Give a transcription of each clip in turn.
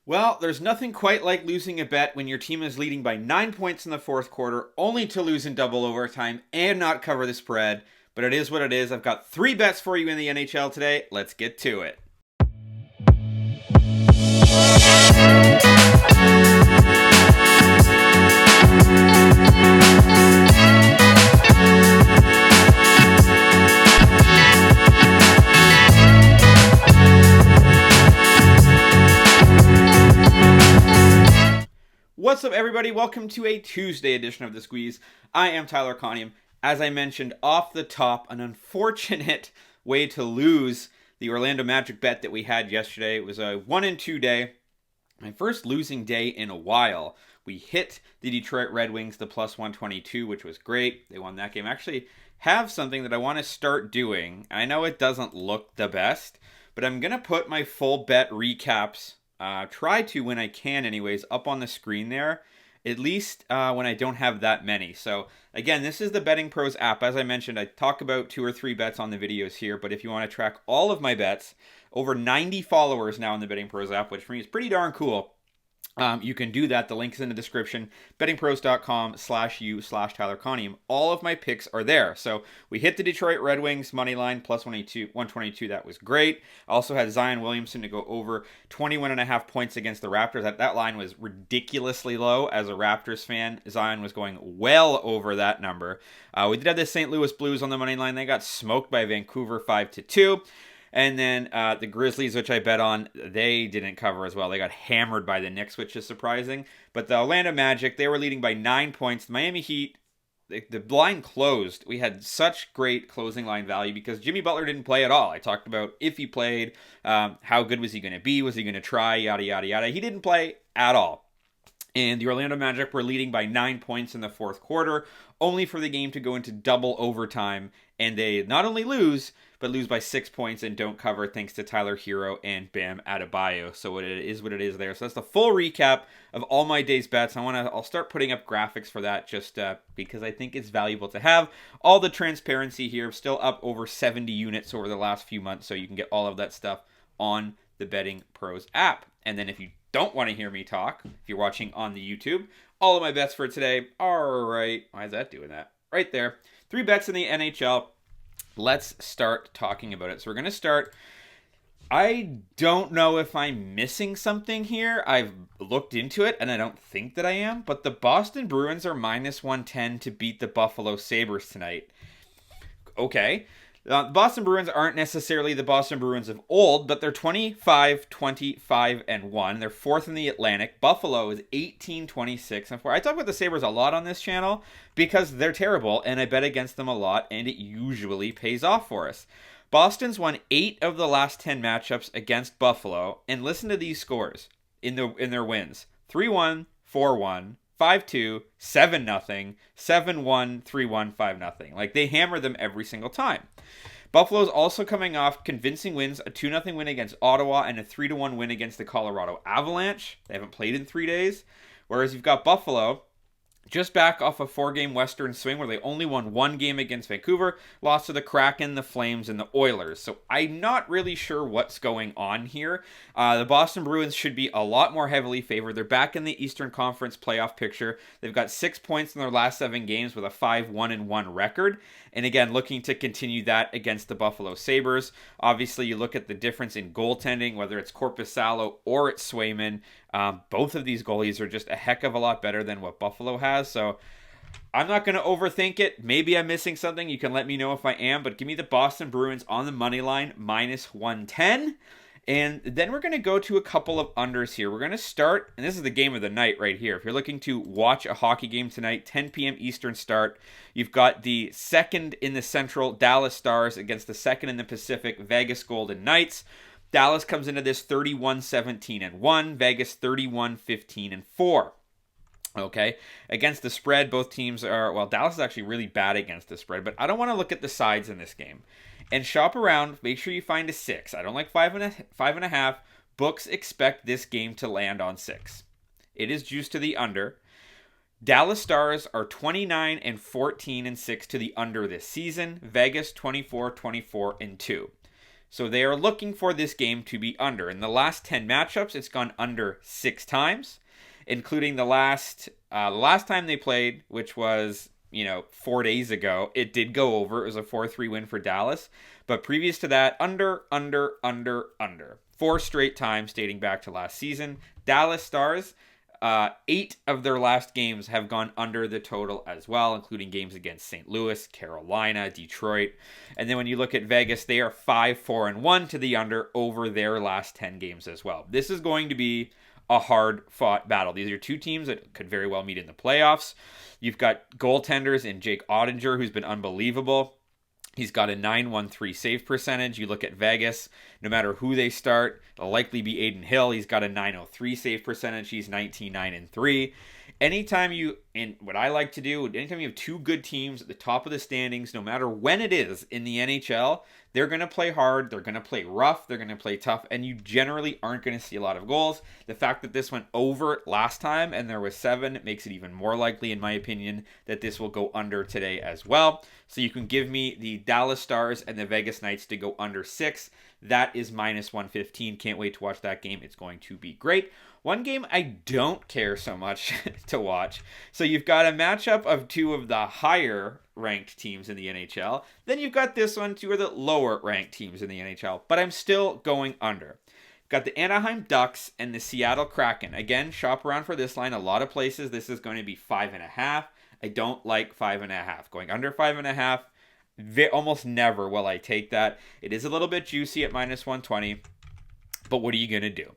Well, there's nothing quite like losing a bet when your team is leading by 9 points in the fourth quarter, only to lose in double overtime and not cover the spread. But it is what it is. I've got 3 bets for you in the NHL today. Let's get to it. What's up, everybody? Welcome to a Tuesday edition of The Squeeze. I am Tyler Conium. As I mentioned off the top, an unfortunate way to lose the Orlando Magic bet that we had yesterday. It was a 1-2 day. My first losing day in a while. We hit the Detroit Red Wings, the plus 122, which was great. They won that game. I actually have something that I want to start doing. I know it doesn't look the best, but I'm going to put my full bet recaps, try to when I can anyways, up on the screen there, at least when I don't have that many. So again, this is the BettingPros app. As I mentioned, I talk about 2 or 3 bets on the videos here, but if you want to track all of my bets, over 90 followers now in the BettingPros app, which for me is pretty darn cool. You can do that. The link is in the description. bettingpros.com/u/Tyler Conium. All of my picks are there. So we hit the Detroit Red Wings money line plus 122. That was great. I also had Zion Williamson to go over 21.5 points against the Raptors. That line was ridiculously low. As a Raptors fan, Zion was going well over that number. We did have the St. Louis Blues on the money line. They got smoked by Vancouver 5-2. And then the Grizzlies, which I bet on, they didn't cover as well. They got hammered by the Knicks, which is surprising. But the Orlando Magic, they were leading by 9 points. The Miami Heat, the line closed. We had such great closing line value because Jimmy Butler didn't play at all. I talked about if he played, how good was he going to be? Was he going to try? Yada, yada, yada. He didn't play at all. And the Orlando Magic were leading by 9 points in the fourth quarter, only for the game to go into double overtime. And they not only lose, but lose by 6 points and don't cover thanks to Tyler Hero and Bam Adebayo. So it is what it is there. So that's the full recap of all my day's bets. I'll start putting up graphics for that just because I think it's valuable to have all the transparency here. Still up over 70 units over the last few months, so you can get all of that stuff on the Betting Pros app. And then if you don't want to hear me talk, if you're watching on the YouTube, all of my bets for today are right. Why is that doing that? Right there. 3 bets in the NHL. Let's start talking about it. So we're going to start. I don't know if I'm missing something here. I've looked into it, and I don't think that I am. But the Boston Bruins are minus 110 to beat the Buffalo Sabres tonight. Okay. The Boston Bruins aren't necessarily the Boston Bruins of old, but they're 25-25-1. They're 4th in the Atlantic. Buffalo is 18-26-4. I talk about the Sabres a lot on this channel because they're terrible, and I bet against them a lot, and it usually pays off for us. Boston's won 8 of the last 10 matchups against Buffalo, and listen to these scores in their wins. 3-1, 4-1. 5-2, 7-0, 7-1, 3-1, 5-0. Like, they hammer them every single time. Buffalo's also coming off convincing wins, a 2-0 win against Ottawa and a 3-1 win against the Colorado Avalanche. They haven't played in 3 days. Whereas you've got Buffalo just back off a 4-game Western swing where they only won 1 game against Vancouver, lost to the Kraken, the Flames, and the Oilers. So I'm not really sure what's going on here. The Boston Bruins should be a lot more heavily favored. They're back in the Eastern Conference playoff picture. They've got 6 points in their last 7 games with a 5-1-1 record. And again, looking to continue that against the Buffalo Sabres. Obviously, you look at the difference in goaltending, whether it's Korpisalo or it's Swayman. Both of these goalies are just a heck of a lot better than what Buffalo has. So I'm not going to overthink it. Maybe I'm missing something. You can let me know if I am. But give me the Boston Bruins on the money line, minus 110. And then we're going to go to a couple of unders here. We're going to start, and this is the game of the night right here. If you're looking to watch a hockey game tonight, 10 p.m. Eastern start, you've got the second in the Central, Dallas Stars, against the second in the Pacific, Vegas Golden Knights. Dallas comes into this 31-17-1, Vegas 31-15-4. Okay, against the spread, both teams are, well, Dallas is actually really bad against the spread, but I don't want to look at the sides in this game. And shop around, make sure you find a 6. I don't like 5.5. Books expect this game to land on 6. It is juiced to the under. Dallas Stars are 29-14-6 to the under this season. Vegas 24-24-2. So they are looking for this game to be under. In the last 10 matchups, it's gone under 6 times, including the last time they played, which was 4 days ago. It did go over. It was a 4-3 win for Dallas. But previous to that, under. 4 straight times dating back to last season. Dallas Stars, 8 of their last games have gone under the total as well, including games against St. Louis, Carolina, Detroit. And then when you look at Vegas, they are 5-4-1 to the under over their last 10 games as well. This is going to be a hard-fought battle. These are two teams that could very well meet in the playoffs. You've got goaltenders in Jake Ottinger, who's been unbelievable. He's got a .913 save percentage. You look at Vegas, no matter who they start, it'll likely be Aiden Hill. He's got a .903 save percentage. He's 19-9-3. Anytime you have two good teams at the top of the standings, no matter when it is in the NHL, they're going to play hard, they're going to play rough, they're going to play tough, and you generally aren't going to see a lot of goals. The fact that this went over last time and there was 7 makes it even more likely, in my opinion, that this will go under today as well. So you can give me the Dallas Stars and the Vegas Knights to go under 6. That is -115. Can't wait to watch that game. It's going to be great. One game I don't care so much to watch. So you've got a matchup of 2 of the higher ranked teams in the NHL. Then you've got this one, 2 of the lower ranked teams in the NHL. But I'm still going under. Got the Anaheim Ducks and the Seattle Kraken. Again, shop around for this line. A lot of places, this is going to be 5.5. I don't like 5.5. Going under 5.5, almost never will I take that. It is a little bit juicy at -120. But what are you going to do?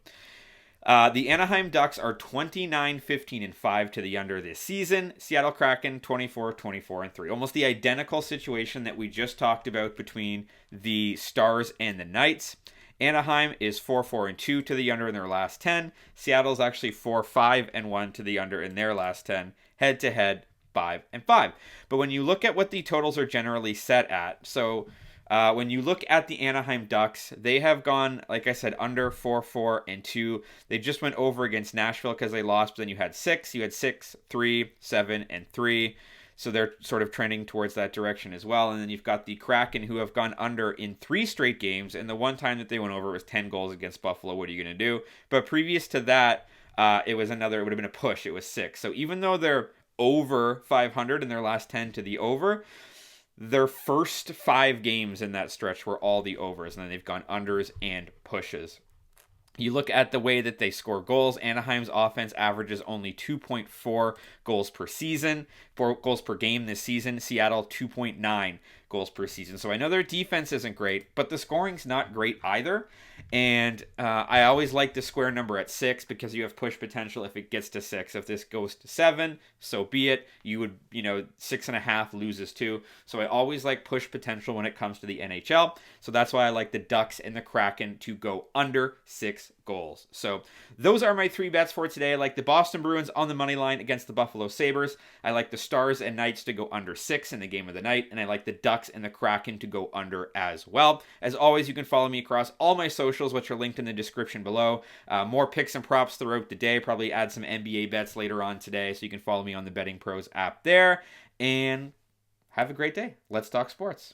The Anaheim Ducks are 29-15-5 to the under this season. Seattle Kraken 24-24-3. Almost the identical situation that we just talked about between the Stars and the Knights. Anaheim is 4-4-2 to the under in their last 10. Seattle's actually 4-5-1 to the under in their last 10. Head to head, 5-5. But when you look at what the totals are generally set at, so when you look at the Anaheim Ducks, they have gone, like I said, under 4-4-2. They just went over against Nashville because they lost, but then you had 6, 3, 7, and 3. So they're sort of trending towards that direction as well. And then you've got the Kraken, who have gone under in 3 straight games. And the one time that they went over was 10 goals against Buffalo. What are you going to do? But previous to that, it would have been a push. It was 6. So even though they're over 500 in their last 10 to the over, their first 5 games in that stretch were all the overs, and then they've gone unders and pushes. You look at the way that they score goals. Anaheim's offense averages only 2.4 goals per season, 4 goals per game this season. Seattle, 2.9 goals per season. So I know their defense isn't great, but the scoring's not great either. And I always like the square number at 6 because you have push potential if it gets to 6. If this goes to 7, so be it. You would, 6.5 loses 2. So I always like push potential when it comes to the NHL. So that's why I like the Ducks and the Kraken to go under 6 goals. So those are my 3 bets for today. I like the Boston Bruins on the money line against the Buffalo Sabres. I like the Stars and Knights to go under 6 in the game of the night. And I like the Ducks and the Kraken to go under as well. As always, you can follow me across all my socials, which are linked in the description below. More picks and props throughout the day. Probably add some NBA bets later on today. So you can follow me on the BettingPros app there. And have a great day. Let's talk sports.